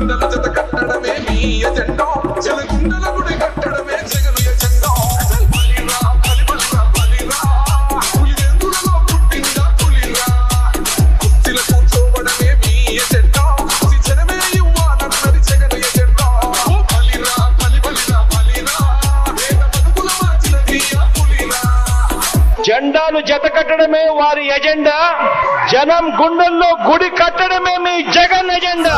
గుండెల జత కట్టడమే మీ ఎజెండా జనగుండల గుడి కట్టడమే జగన్ ఎజెండా బలిరా బలిరా బలిరా పులిదెందులలో పుట్టిందా పులిరా కుర్చీల కూర్చోవడమే మీ ఎజెండా జనమే ఇవ్వాలన్నది జగన్ ఎజెండా బలిరా బలిరా బలిరా వేద బతుకుల మార్చినది ఆ పులిరా జెండాలు జత కట్టడమే వారి ఎజెండా జనం గుండెల్లో గుడి కట్టడమే మీ జగన్ ఎజెండా